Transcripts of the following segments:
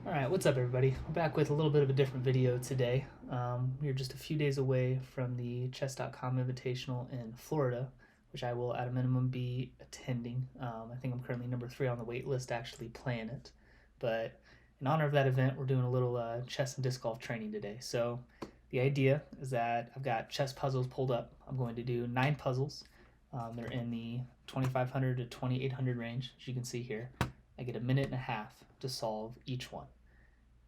Alright, what's up everybody? We're back with a little bit of a different video today. We're just a few days away from the chess.com Invitational in Florida, which I will at a minimum be attending. I think I'm currently number 3 on the wait list actually playing it. But in honor of that event, we're doing a little chess and disc golf training today. So the idea is that I've got chess puzzles pulled up. I'm going to do 9 puzzles. They're in the 2500 to 2800 range, as you can see here. I get a minute and a half to solve each one.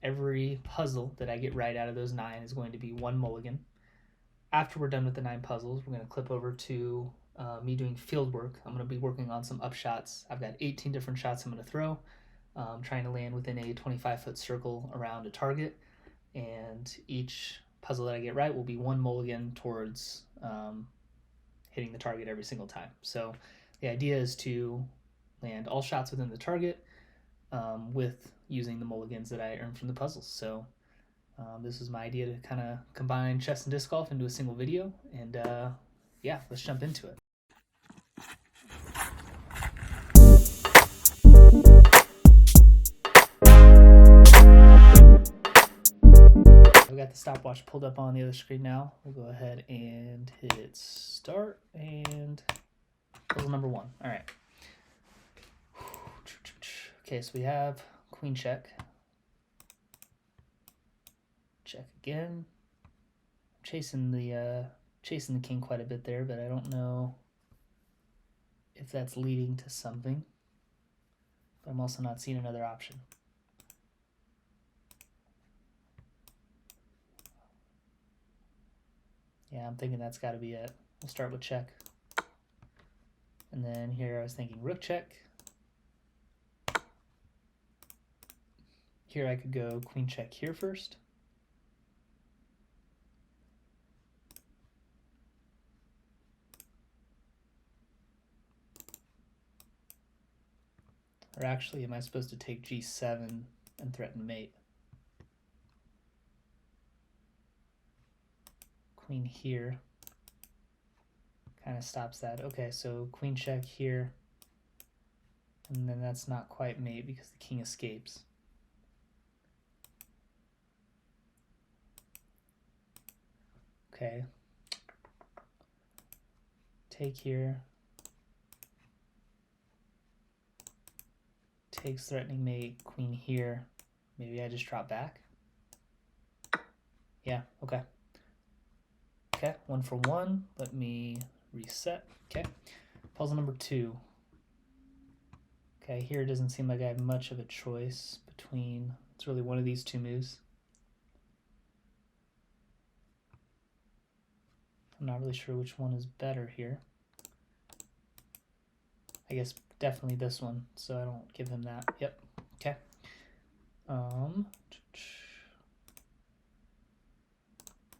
Every puzzle that I get right out of those 9 is going to be 1 mulligan. After we're done with the 9 puzzles, we're going to clip over to me doing field work. I'm going to be working on some up shots. I've got 18 different shots I'm going to throw, trying to land within a 25-foot circle around a target. And each puzzle that I get right will be 1 mulligan towards hitting the target every single time. So the idea is to land all shots within the target with using the mulligans that I earned from the puzzles. So this is my idea to kind of combine chess and disc golf into a single video. And yeah, let's jump into it. I've got the stopwatch pulled up on the other screen now. We'll go ahead and hit start and puzzle number 1. All right. Okay, so we have queen check. Check again. Chasing the king quite a bit there, but I don't know if that's leading to something. But I'm also not seeing another option. Yeah, I'm thinking that's got to be it. We'll start with check. And then here I was thinking rook check. Here I could go queen check here first. Or actually, am I supposed to take g7 and threaten mate? Queen here kind of stops that. Okay, so queen check here. And then that's not quite mate because the king escapes. Okay. Take here. Takes threatening mate, queen here. Maybe I just drop back. Yeah, okay. Okay, 1 for 1. Let me reset. Okay. Puzzle number 2. Okay, here it doesn't seem like I have much of a choice between, it's really one of these 2 moves. I'm not really sure which one is better here. I guess definitely this one, so I don't give him that. Yep. Okay.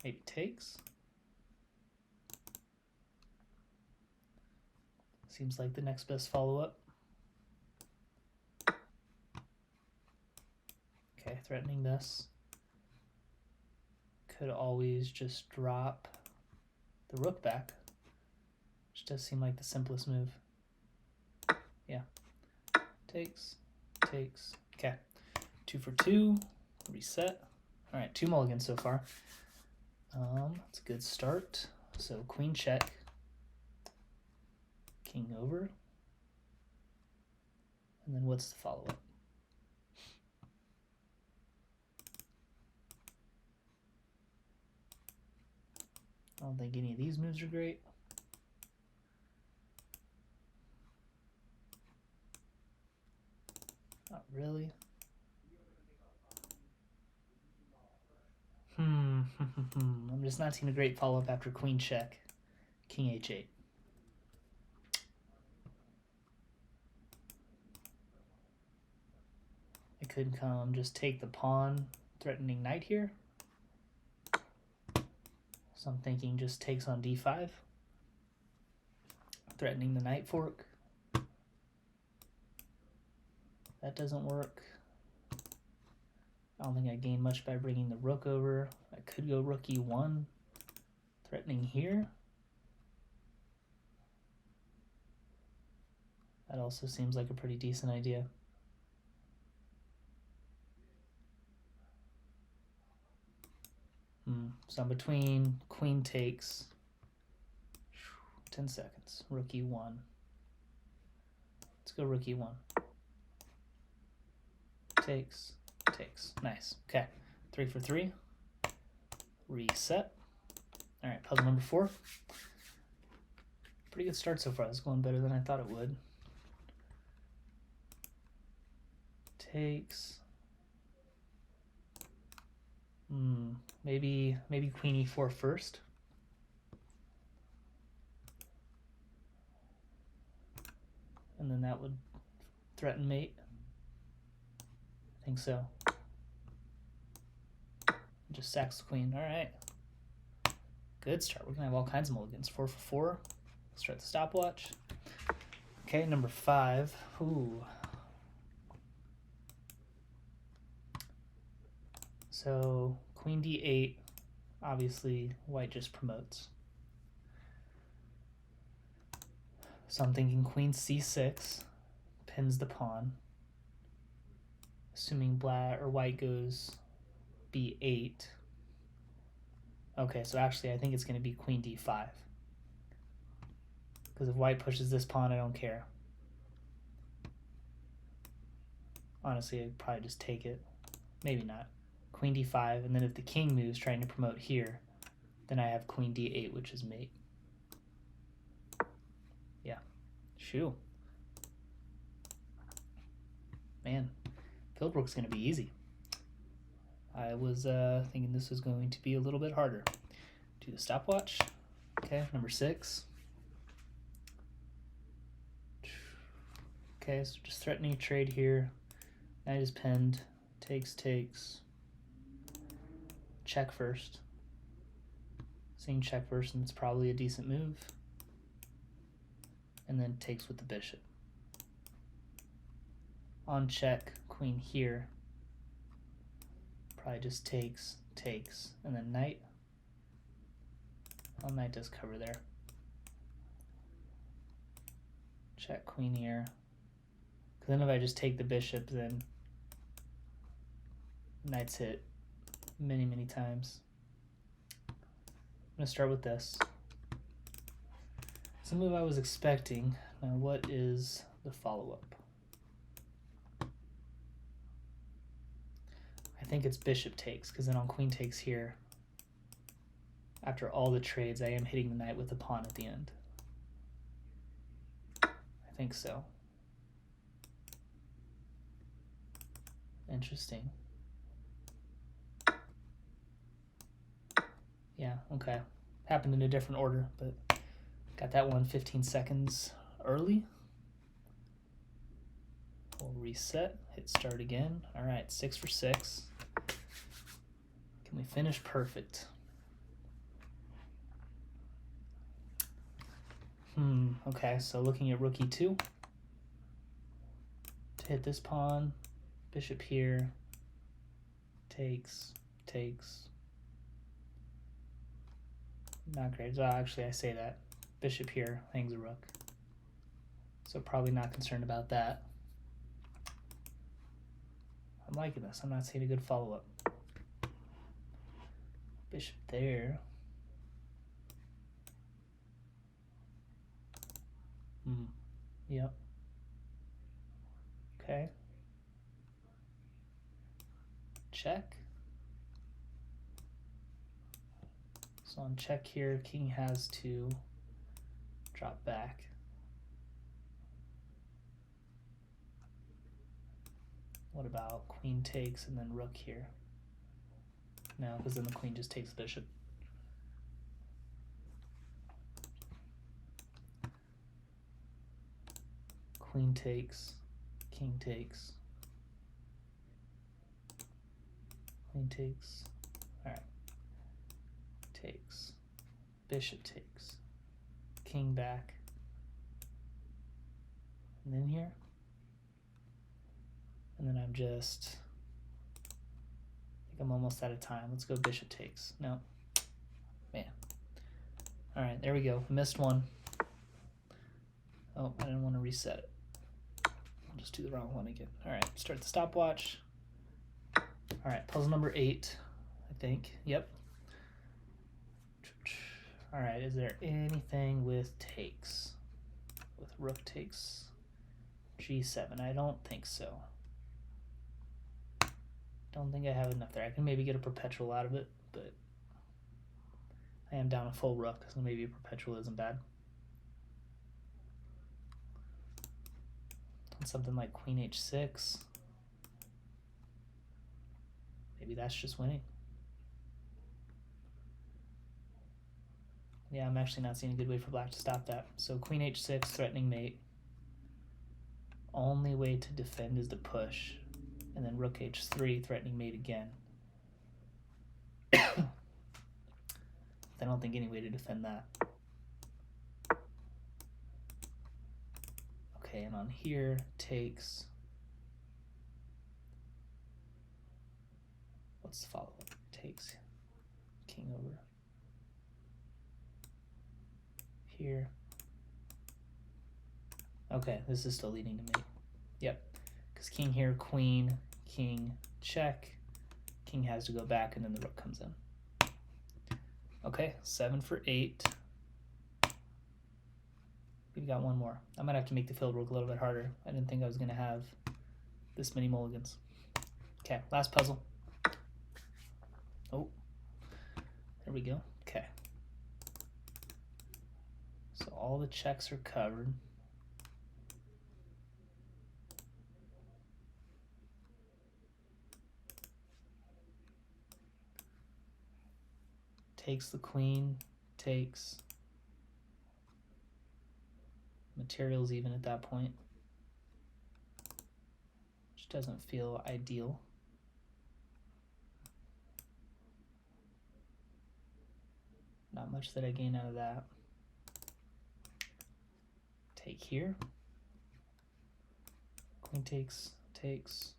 Maybe takes. Seems like the next best follow-up. Okay, threatening this. Could always just drop the rook back, which does seem like the simplest move. Yeah. Takes. Okay. 2 for 2. Reset. All right, 2 mulligans so far. It's a good start. So queen check. King over. And then what's the follow-up? I don't think any of these moves are great. Not really. I'm just not seeing a great follow-up after queen check. King h8. I could come just take the pawn, threatening knight here. So I'm thinking just takes on d5, threatening the knight fork. That doesn't work. I don't think I gain much by bringing the rook over. I could go rook e1, threatening here. That also seems like a pretty decent idea. So I'm between queen takes, 10 seconds, rook e1. Let's go rook e1. Takes, takes, nice. Okay, 3 for 3. Reset. All right, puzzle number 4. Pretty good start so far. It's going better than I thought it would. Takes. Maybe queen e4 first. And then that would threaten mate. I think so. Just sacks the queen. All right. Good start. We're going to have all kinds of mulligans. 4 for 4. Start the stopwatch. Okay, number 5. Ooh. So queen d8, obviously white just promotes. So I'm thinking queen c6 pins the pawn, assuming black or white goes b8. Okay, so actually I think it's going to be queen d5, because if white pushes this pawn, I don't care. Honestly, I'd probably just take it. Maybe not. Queen d5, and then if the king moves trying to promote here, then I have queen d8, which is mate. Yeah. Shoo. Man, Philbrook's going to be easy. I was thinking this was going to be a little bit harder. Do the stopwatch. Okay, number 6. Okay, so just threatening a trade here. Knight is pinned. Takes, takes. Check first. Seeing check first, and it's probably a decent move. And then takes with the bishop. On check, queen here. Probably just takes, takes, and then knight. Well, knight does cover there. Check queen here. Because then if I just take the bishop, then knight's hit many, many times. I'm going to start with this. It's a move I was expecting. Now what is the follow-up? I think it's bishop takes, because then on queen takes here, after all the trades, I am hitting the knight with the pawn at the end. I think so. Interesting. Yeah, okay. Happened in a different order, but got that one 15 seconds early. We'll reset, hit start again. All right, 6 for 6. Can we finish perfect? Okay, so looking at rook e2 to hit this pawn, bishop here, takes, takes. Not great. Well, actually, I say that. Bishop here hangs a rook. So probably not concerned about that. I'm liking this. I'm not seeing a good follow-up. Bishop there. Yep. Okay. Check. So on check here, king has to drop back. What about queen takes and then rook here? No, because then the queen just takes bishop. Queen takes, king takes, queen takes, all right, takes, bishop takes, king back, and then here, and then I'm just, I think I'm almost out of time. Let's go bishop takes. No, man. All right, there we go. Missed one. Oh, I didn't want to reset it. I'll just do the wrong one again. All right, start the stopwatch. All right, puzzle number 8, I think. Yep. All right, is there anything with takes? With rook takes g7? I don't think so. Don't think I have enough there. I can maybe get a perpetual out of it, but I am down a full rook, so maybe a perpetual isn't bad. And something like queen h6. Maybe that's just winning. Yeah, I'm actually not seeing a good way for black to stop that. So queen h6, threatening mate. Only way to defend is to push. And then rook h3, threatening mate again. I don't think any way to defend that. Okay, and on here, takes. What's the follow-up? Takes king over. Here. Okay, this is still leading to mate. Yep, because king here, queen, king, check. King has to go back, and then the rook comes in. Okay, 7 for 8. We've got one more. I might have to make the field work a little bit harder. I didn't think I was going to have this many mulligans. Okay, last puzzle. Oh, there we go. Okay. So all the checks are covered. Takes the queen, takes. Materials even at that point. Which doesn't feel ideal. Not much that I gain out of that. Take here. Queen takes, takes.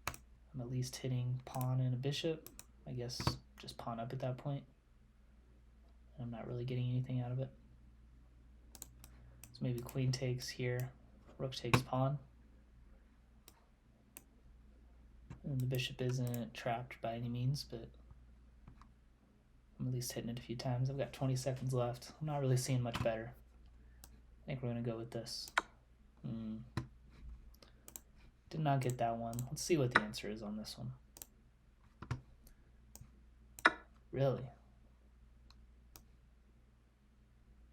I'm at least hitting pawn and a bishop. I guess just pawn up at that point. I'm not really getting anything out of it. So maybe queen takes here, rook takes pawn. And the bishop isn't trapped by any means, but I'm at least hitting it a few times. I've got 20 seconds left. I'm not really seeing much better. I think we're going to go with this. Did not get that one. Let's see what the answer is on this one. Really?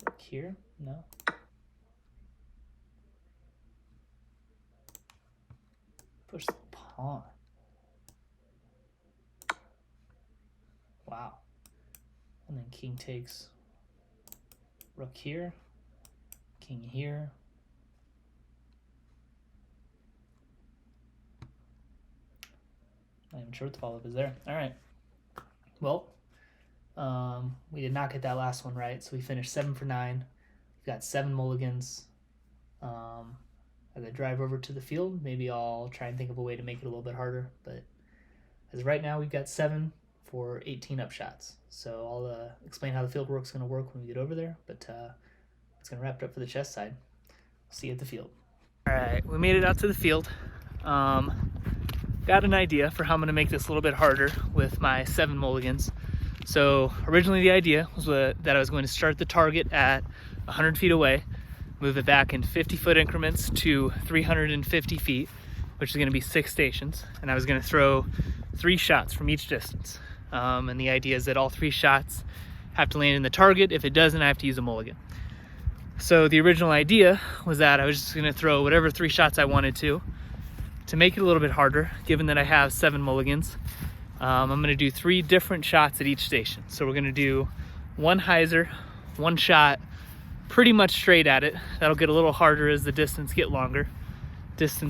Rook here? No. Push the pawn. Wow. And then king takes rook here, king here. Not even sure what the follow-up is there. All right. Well, we did not get that last one right, so we finished 7 for 9. We've got 7 mulligans. As I drive over to the field, maybe I'll try and think of a way to make it a little bit harder. But as of right now, we've got 7 for 18 upshots. So I'll explain how the field work's going to work when we get over there. But that's going to wrap it up for the chess side. See you at the field. All right, we made it out to the field. Got an idea for how I'm going to make this a little bit harder with my 7 mulligans. So originally the idea was that I was going to start the target at 100 feet away, move it back in 50-foot increments to 350 feet, which is going to be 6 stations, and I was going to throw 3 shots from each distance. And the idea is that all 3 shots have to land in the target. If it doesn't, I have to use a mulligan. So the original idea was that I was just going to throw whatever 3 shots I wanted to make it a little bit harder, given that I have 7 mulligans. I'm going to do 3 different shots at each station. So we're going to do 1 hyzer, 1 shot, pretty much straight at it. That'll get a little harder as the distances get longer. But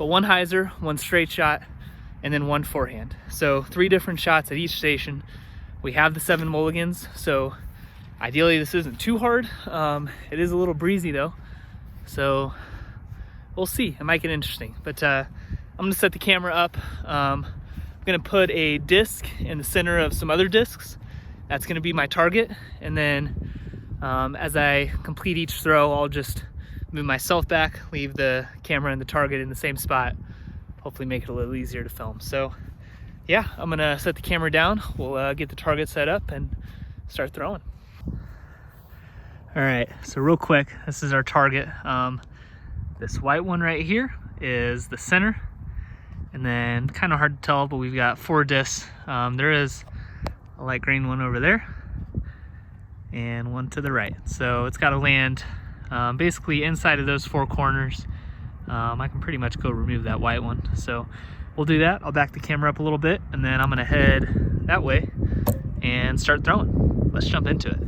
1 hyzer, 1 straight shot, and then 1 forehand. So 3 different shots at each station. We have the 7 mulligans, so ideally this isn't too hard. It is a little breezy though, so we'll see. It might get interesting, but I'm gonna set the camera up. I'm gonna put a disc in the center of some other discs. That's gonna be my target, and then as I complete each throw, I'll just move myself back, leave the camera and the target in the same spot, hopefully make it a little easier to film. So yeah, I'm gonna set the camera down. We'll get the target set up and start throwing. All right, so real quick, this is our target. This white one right here is the center, and then kind of hard to tell, but we've got 4 discs. There is a light green one over there and one to the right. So it's got to land basically inside of those 4 corners. I can pretty much go remove that white one. So we'll do that. I'll back the camera up a little bit, and then I'm gonna head that way and start throwing. Let's jump into it.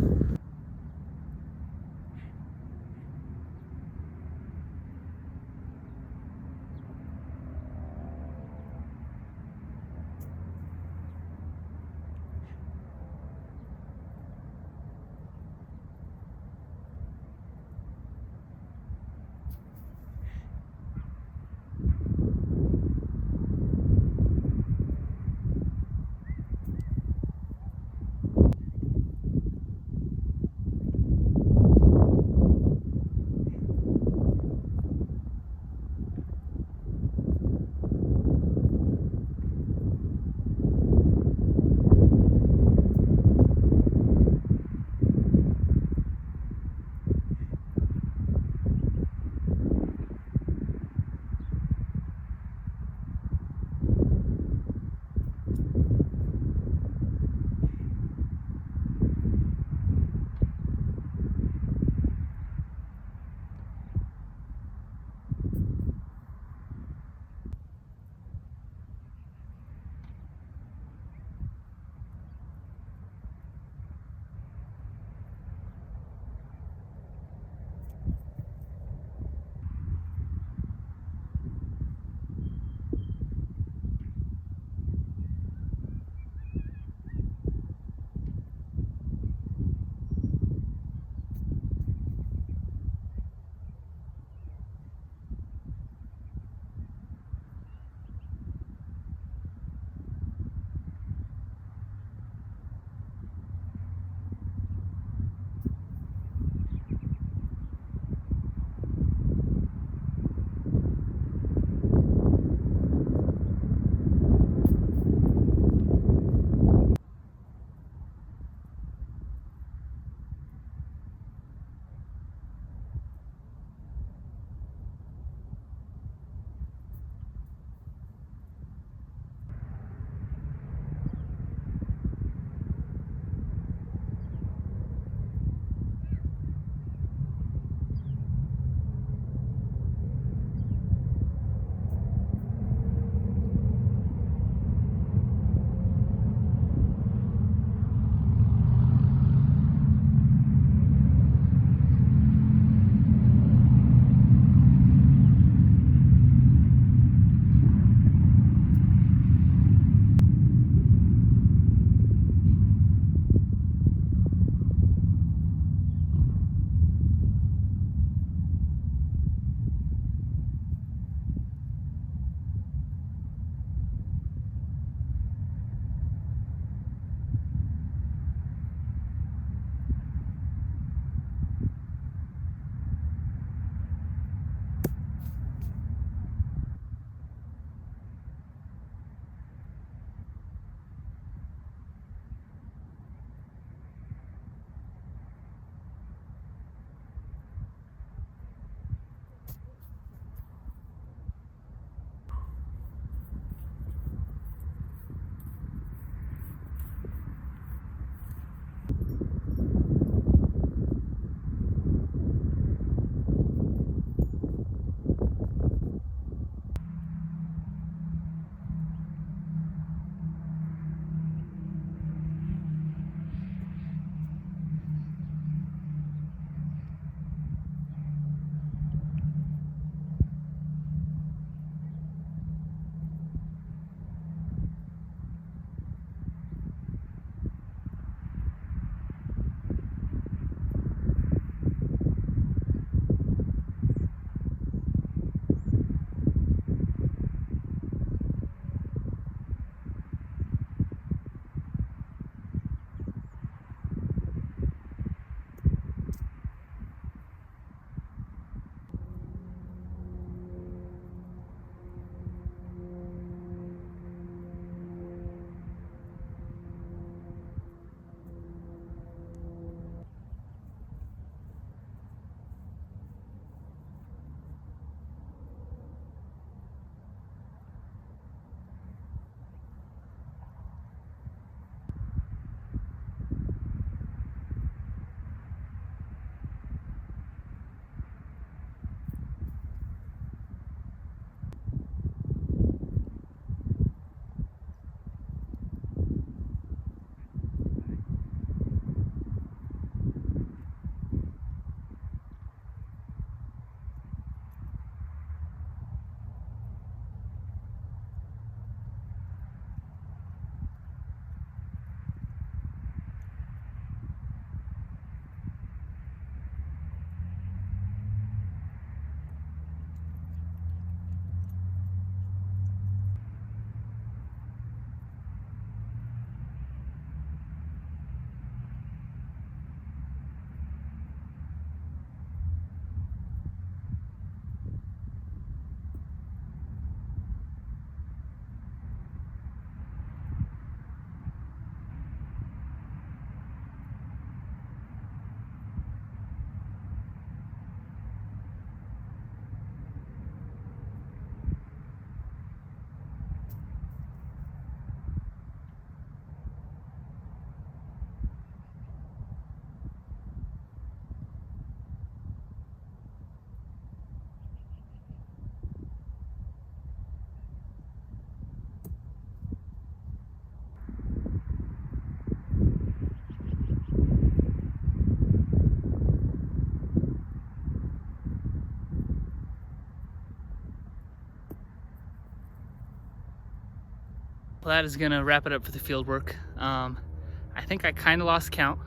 Well, that is gonna wrap it up for the field work. I think I kind of lost count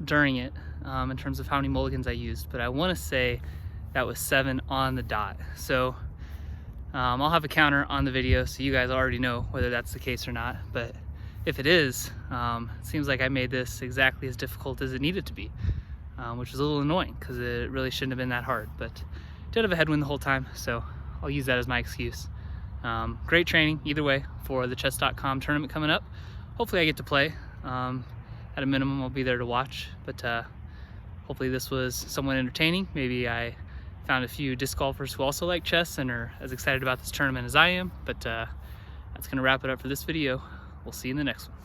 during it in terms of how many mulligans I used, but I want to say that was 7 on the dot. So I'll have a counter on the video so you guys already know whether that's the case or not. But if it is, it seems like I made this exactly as difficult as it needed to be, which is a little annoying because it really shouldn't have been that hard. But did have a headwind the whole time, so I'll use that as my excuse. Great training either way for the chess.com tournament coming up. Hopefully I get to play. At a minimum, I'll be there to watch, but hopefully this was somewhat entertaining. Maybe I found a few disc golfers who also like chess and are as excited about this tournament as I am, but that's gonna wrap it up for this video. We'll see you in the next one.